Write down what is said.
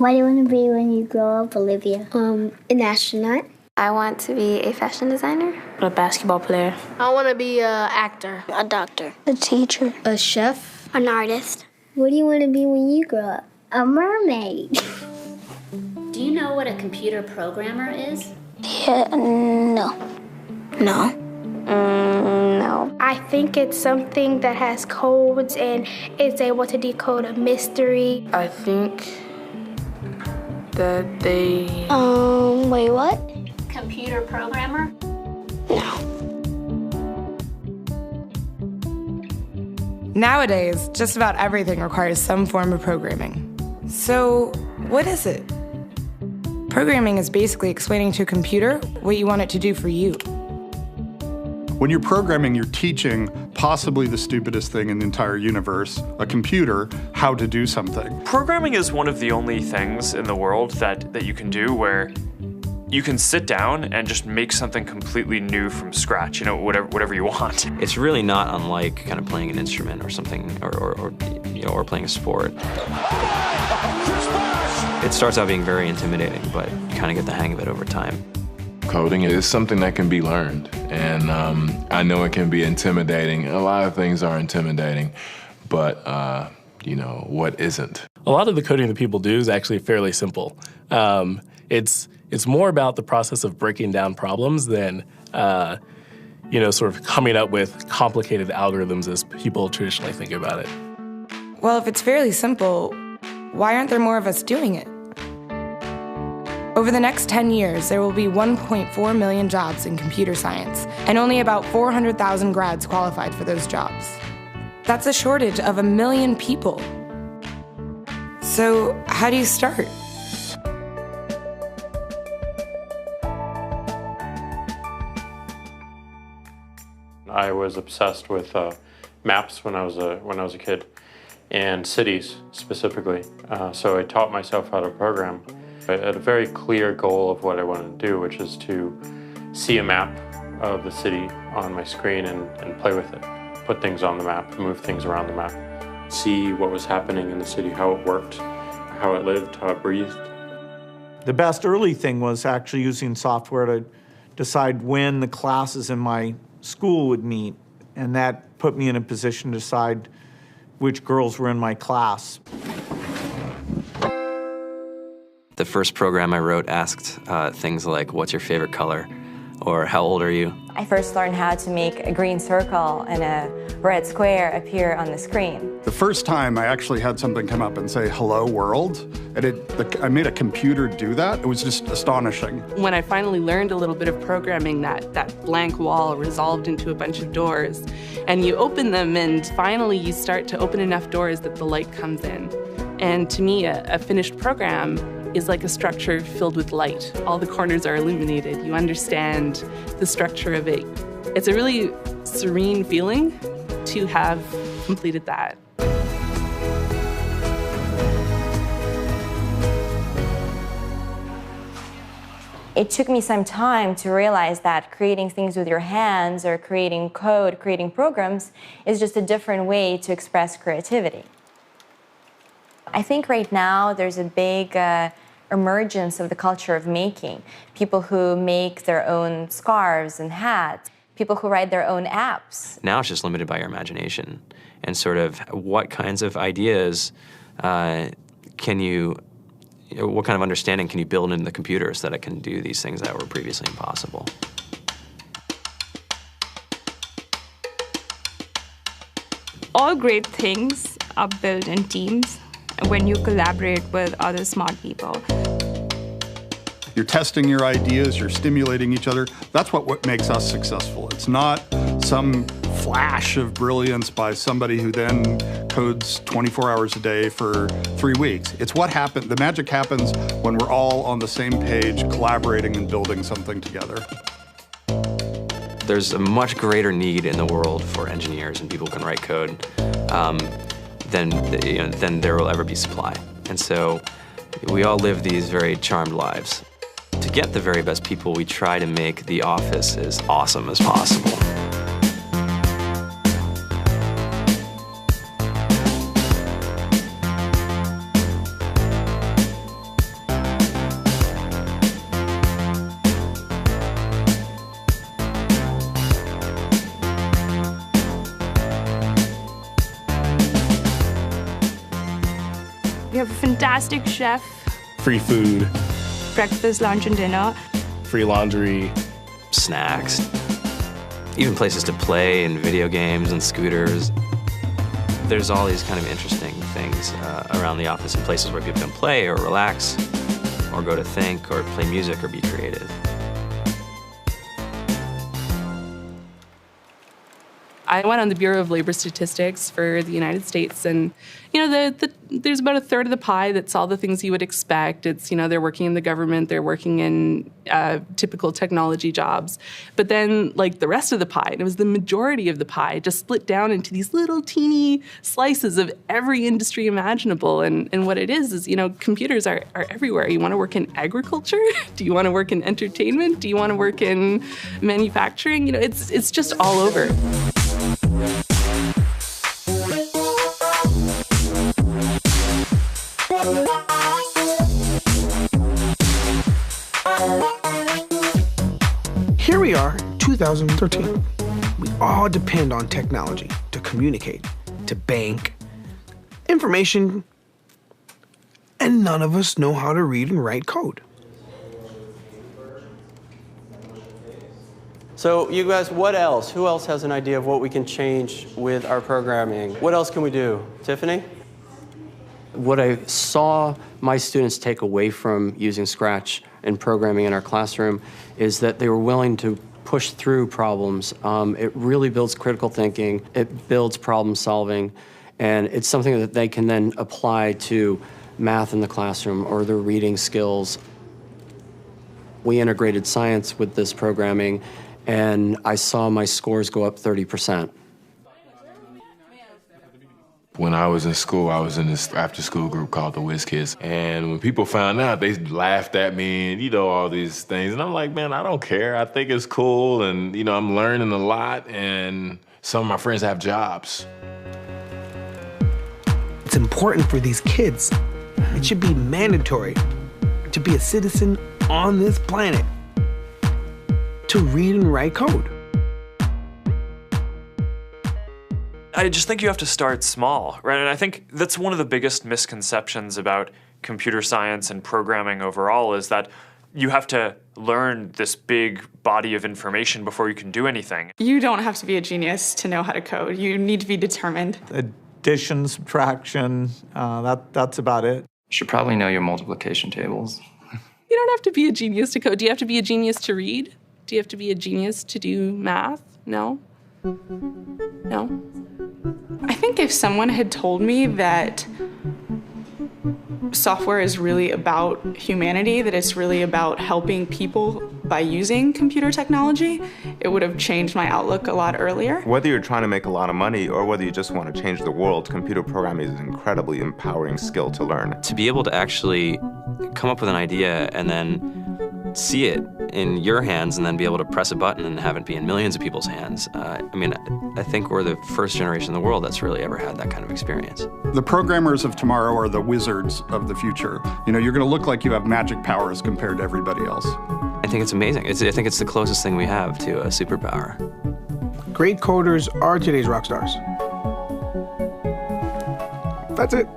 What do you want to be when you grow up, Olivia? An astronaut. I want to be a fashion designer. A basketball player. I want to be an actor. A doctor. A teacher. A chef. An artist. What do you want to be when you grow up? A mermaid. Do you know what a computer programmer is? Yeah, no. No. No. I think it's something that has codes and is able to decode a mystery. I think that they... Wait, what? Computer programmer? No. Nowadays, just about everything requires some form of programming. So, what is it? Programming is basically explaining to a computer what you want it to do for you. When you're programming, you're teaching possibly the stupidest thing in the entire universe, a computer, how to do something. Programming is one of the only things in the world that you can do where you can sit down and just make something completely new from scratch, whatever you want. It's really not unlike kind of playing an instrument or something, or playing a sport. It starts out being very intimidating, but you kind of get the hang of it over time. Coding is something that can be learned, and I know it can be intimidating. A lot of things are intimidating, but what isn't? A lot of the coding that people do is actually fairly simple. It's more about the process of breaking down problems than, sort of coming up with complicated algorithms as people traditionally think about it. Well, if it's fairly simple, why aren't there more of us doing it? Over the next 10 years, there will be 1.4 million jobs in computer science, and only about 400,000 grads qualified for those jobs. That's a shortage of 1 million people. So, how do you start? I was obsessed with maps when I was a kid, and cities specifically. So I taught myself how to program. I had a very clear goal of what I wanted to do, which is to see a map of the city on my screen and play with it. Put things on the map, move things around the map. See what was happening in the city, how it worked, how it lived, how it breathed. The best early thing was actually using software to decide when the classes in my school would meet, and that put me in a position to decide which girls were in my class. The first program I wrote asked things like, what's your favorite color? Or how old are you? I first learned how to make a green circle and a red square appear on the screen. The first time I actually had something come up and say, hello world, and I made a computer do that. It was just astonishing. When I finally learned a little bit of programming, that blank wall resolved into a bunch of doors, and you open them, and finally you start to open enough doors that the light comes in. And to me, a finished program is like a structure filled with light. All the corners are illuminated. You understand the structure of it. It's a really serene feeling to have completed that. It took me some time to realize that creating things with your hands or creating code, creating programs, is just a different way to express creativity. I think right now there's a big emergence of the culture of making. People who make their own scarves and hats, people who write their own apps. Now it's just limited by your imagination and sort of what kinds of ideas what kind of understanding can you build into the computer so that it can do these things that were previously impossible. All great things are built in teams when you collaborate with other smart people. You're testing your ideas, you're stimulating each other. That's what makes us successful. It's not some flash of brilliance by somebody who then codes 24 hours a day for 3 weeks. It's what happened. The magic happens when we're all on the same page, collaborating and building something together. There's a much greater need in the world for engineers and people who can write code than there will ever be supply. And so we all live these very charmed lives. To get the very best people, we try to make the office as awesome as possible. have a fantastic chef, Free food, breakfast, lunch, and dinner. free laundry, snacks, even places to play and video games and scooters. There's all these kind of interesting things around the office and places where people can play or relax or go to think or play music or be creative. I went on the Bureau of Labor Statistics for the United States, and there's about a third of the pie that's all the things you would expect. It's, they're working in the government, they're working in typical technology jobs. But then, like, the rest of the pie, and it was the majority of the pie, just split down into these little teeny slices of every industry imaginable. And what it is, computers are everywhere. You want to work in agriculture? Do you want to work in entertainment? Do you want to work in manufacturing? It's just all over. Here we are, 2013. We all depend on technology to communicate, to bank, information, and none of us know how to read and write code. So you guys, what else? Who else has an idea of what we can change with our programming? What else can we do? Tiffany? What I saw my students take away from using Scratch and programming in our classroom is that they were willing to push through problems. It really builds critical thinking, it builds problem solving, and it's something that they can then apply to math in the classroom or their reading skills. We integrated science with this programming, and I saw my scores go up 30%. When I was in school, I was in this after-school group called the Whiz Kids. And when people found out, they laughed at me and, all these things. And I'm like, man, I don't care. I think it's cool. And, I'm learning a lot. And some of my friends have jobs. It's important for these kids. It should be mandatory to be a citizen on this planet, to read and write code. I just think you have to start small, right? And I think that's one of the biggest misconceptions about computer science and programming overall is that you have to learn this big body of information before you can do anything. You don't have to be a genius to know how to code. You need to be determined. Addition, subtraction, that's about it. You should probably know your multiplication tables. You don't have to be a genius to code. Do you have to be a genius to read? Do you have to be a genius to do math? No. No. I think if someone had told me that software is really about humanity, that it's really about helping people by using computer technology, it would have changed my outlook a lot earlier. Whether you're trying to make a lot of money or whether you just want to change the world, computer programming is an incredibly empowering skill to learn. To be able to actually come up with an idea and then see it in your hands and then be able to press a button and have it be in millions of people's hands. I think we're the first generation in the world that's really ever had that kind of experience. The programmers of tomorrow are the wizards of the future. You're going to look like you have magic powers compared to everybody else. I think it's amazing. I think it's the closest thing we have to a superpower. Great coders are today's rock stars. That's it.